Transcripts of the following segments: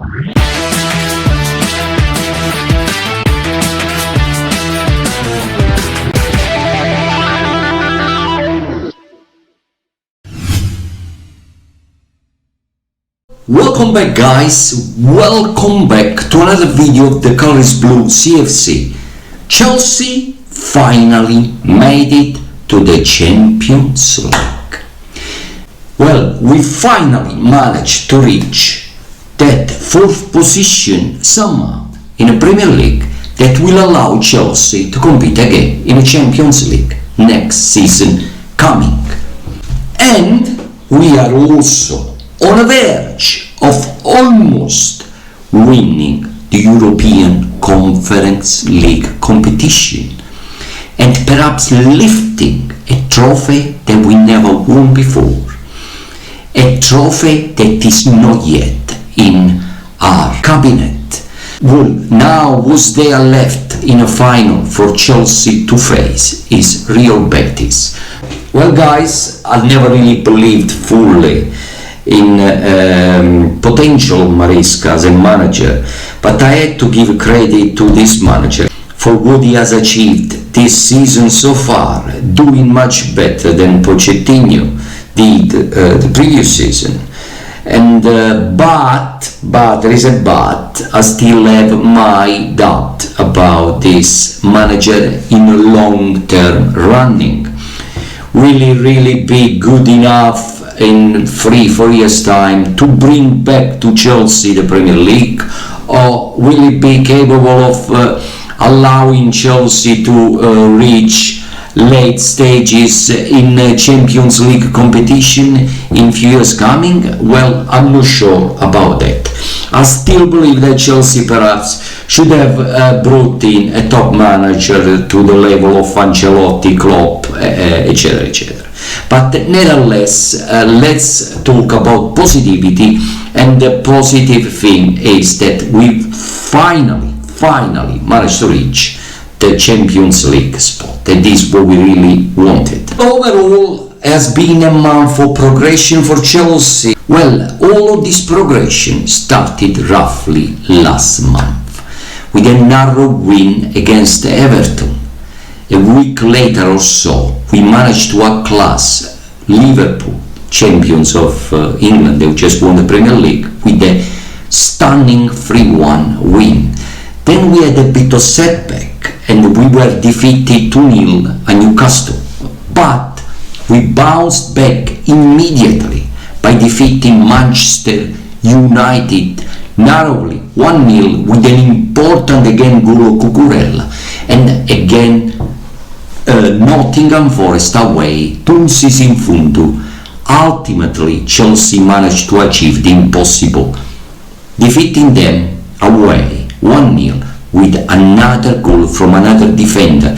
Welcome back, guys, welcome back to another video of the Color is Blue CFC. Chelsea finally made it to the Champions League. Well, we finally managed to reach that fourth position somehow in the Premier League that will allow Chelsea to compete again in the Champions League next season coming. And we are also on the verge of almost winning the European Conference League competition and perhaps lifting a trophy that we never won before, a trophy that is not yet in our cabinet. Well, now what's there left in a final for Chelsea to face is Real Betis. Well, guys, I never really believed fully in potential Maresca as a manager, but I had to give credit to this manager for what he has achieved this season so far, doing much better than Pochettino did the previous season. And but there is a but. I still have my doubt about this manager in the long-term running. Will he really be good enough in 3-4 years time to bring back to Chelsea the Premier League, or will he be capable of allowing Chelsea to reach late stages in Champions League competition in few years coming? Well, I'm not sure about that. I still believe that Chelsea perhaps should have brought in a top manager to the level of Ancelotti, Klopp, etc., etc. But nevertheless, let's talk about positivity, and the positive thing is that we finally managed to reach the Champions League spot. That is what we really wanted. Overall, has been a month of progression for Chelsea. Well, all of this progression started roughly last month with a narrow win against Everton. A week later or so, we managed to outclass Liverpool, champions of England. They just won the Premier League with a stunning 3-1 win. Then we had a bit of setback and we were defeated 2-0 at Newcastle. But we bounced back immediately by defeating Manchester United narrowly 1-0 with an important again goal of Cucurella, and again Nottingham Forest away, Tunsis in Fundu. Ultimately Chelsea managed to achieve the impossible, defeating them away 1-0 with another goal from another defender.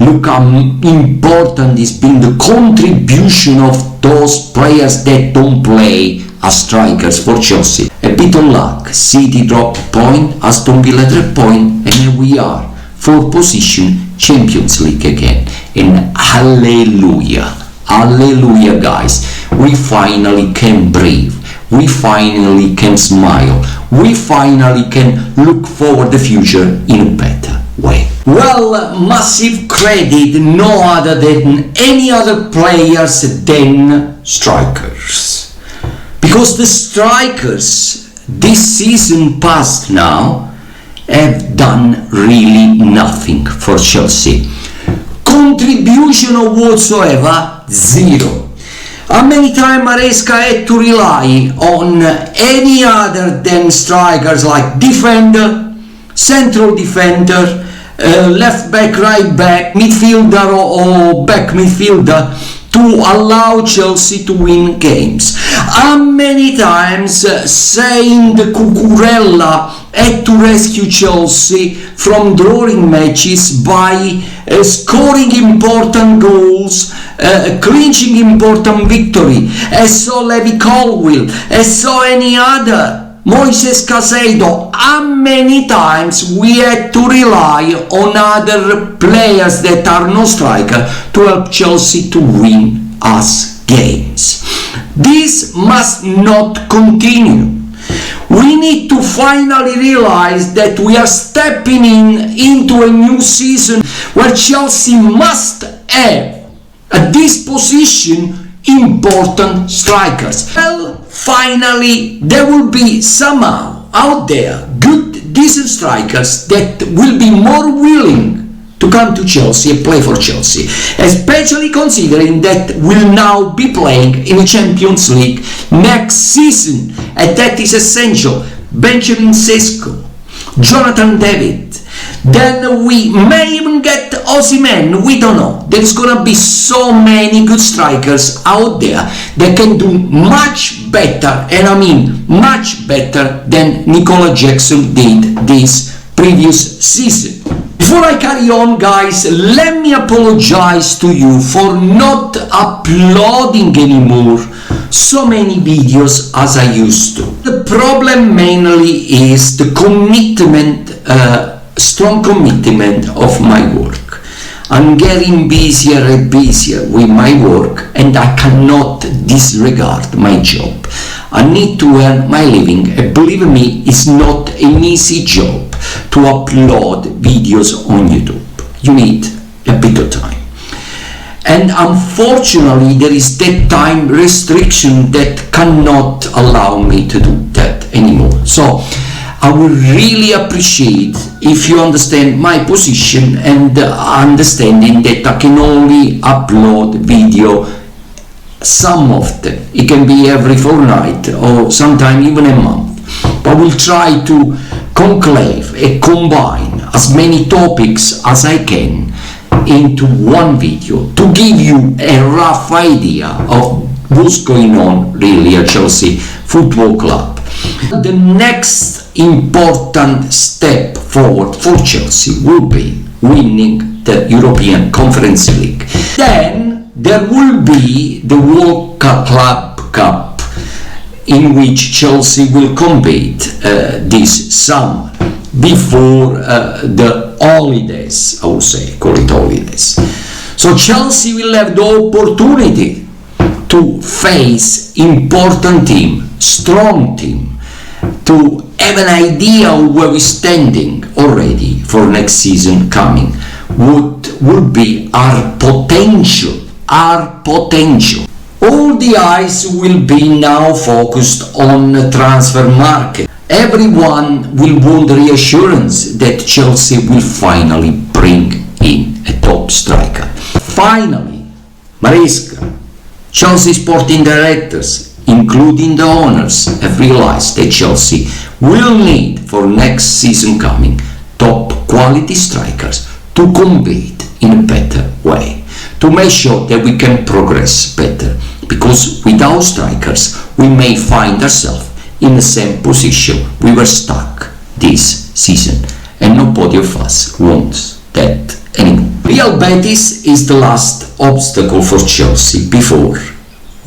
Look how important has been the contribution of those players that don't play as strikers for Chelsea. A bit of luck, City dropped a point, Aston Villa dropped a point, and here we are, 4th position, Champions League again. And hallelujah, hallelujah, guys, we finally can breathe, we finally can smile, we finally can look forward the future in a better way. Well, massive credit no other than any other players than strikers, because the strikers this season past now have done really nothing for Chelsea. Contribution or whatsoever, zero. How many times Maresca had to rely on any other than strikers like defender, central defender, left back, right back, midfielder or back midfielder to allow Chelsea to win games? How many times saying the Cucurella had to rescue Chelsea from drawing matches by scoring important goals, clinching important victory, as saw Levi Colwill, as saw any other, Moises Caicedo. How many times we had to rely on other players that are no striker to help Chelsea to win us games? This must not continue. We need to finally realize that we are stepping into a new season where Chelsea must have at this position important strikers. Well, finally there will be somehow out there good, decent strikers that will be more willing to come to Chelsea and play for Chelsea, especially considering that we'll now be playing in the Champions League next season, and that is essential. Benjamin Sesko, Jonathan David, then we may even get Osimhen, we don't know. There's gonna be so many good strikers out there that can do much better, and I mean much better than Nicola Jackson did this previous season. Before I carry on, guys, let me apologize to you for not uploading anymore so many videos as I used to. The problem mainly is the commitment, strong commitment of my work. I'm getting busier and busier with my work, and I cannot disregard my job. I need to earn my living, and believe me, it's not an easy job to upload videos on YouTube. You need a bit of time. And unfortunately, there is that time restriction that cannot allow me to do that anymore. So I would really appreciate if you understand my position and understanding that I can only upload video some of them. It can be every fortnight or sometime even a month. But we'll try to conclave and combine as many topics as I can into one video to give you a rough idea of what's going on really at Chelsea Football Club. The next important step forward for Chelsea will be winning the European Conference League. Then there will be the World Club Cup, in which Chelsea will compete this summer before the holidays, I would say, call it holidays. So Chelsea will have the opportunity to face important team, strong team, to have an idea of where we're standing already for next season coming. What would be our potential. All the eyes will be now focused on the transfer market. Everyone will want reassurance that Chelsea will finally bring in a top striker. Finally, Maresca, Chelsea sporting directors, including the owners, have realized that Chelsea will need for next season coming top quality strikers to compete in a better way, to make sure that we can progress better. Because without strikers, we may find ourselves in the same position we were stuck this season, and nobody of us wants that anymore. Real Betis is the last obstacle for Chelsea before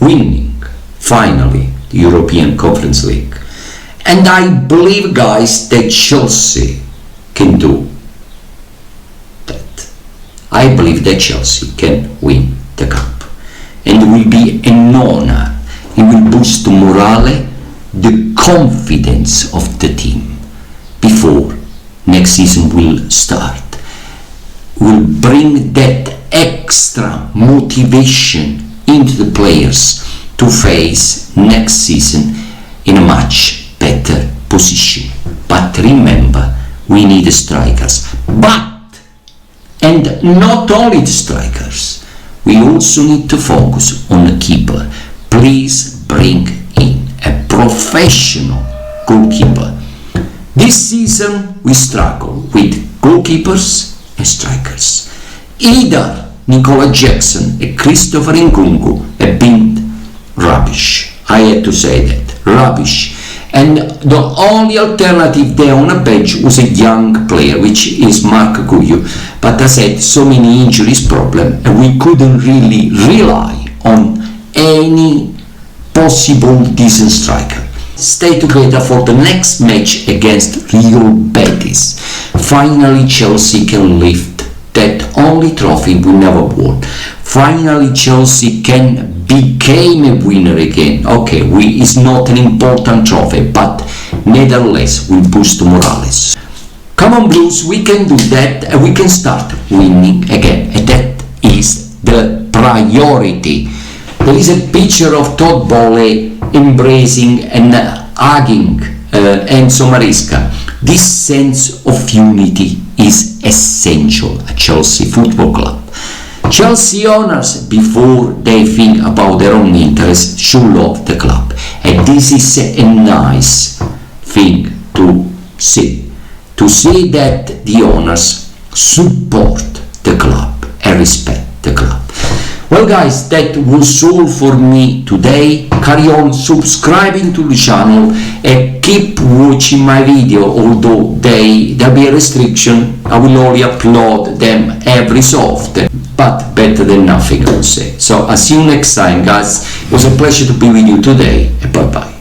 winning finally the European Conference League, and I believe, guys, that Chelsea can do that. I believe that Chelsea can win the cup. And it will be an honor. It will boost the morale, the confidence of the team before next season will start. Will bring that extra motivation into the players to face next season in a much better position. But remember, we need strikers. And not only the strikers, we also need to focus on the keeper. Please bring in a professional goalkeeper. This season we struggle with goalkeepers and strikers. Either Nicola Jackson and Christopher Nkunku have been rubbish. I had to say that, rubbish. And the only alternative there on the bench was a young player, which is Mark Guyu. But as I said, so many injuries problem, and we couldn't really rely on any possible decent striker. Stay together for the next match against Real Betis. Finally Chelsea can lift that only trophy we never won. Finally Chelsea can became a winner again. Okay, it's not an important trophy, but nevertheless we boost morales. Come on Blues, we can do that, and we can start winning again, and that is the priority. There is a picture of Todd Bowley embracing and hugging Enzo Maresca. This sense of unity is essential at Chelsea Football Club. Chelsea owners, before they think about their own interests, should love the club, and this is a nice thing to see that the owners support the club and respect the club. Well guys, that was all for me today. Carry on subscribing to the channel and keep watching my video, although there'll be a restriction. I will only upload them every so often, but better than nothing, I would say. So I'll see you next time guys. It was a pleasure to be with you today, and bye bye.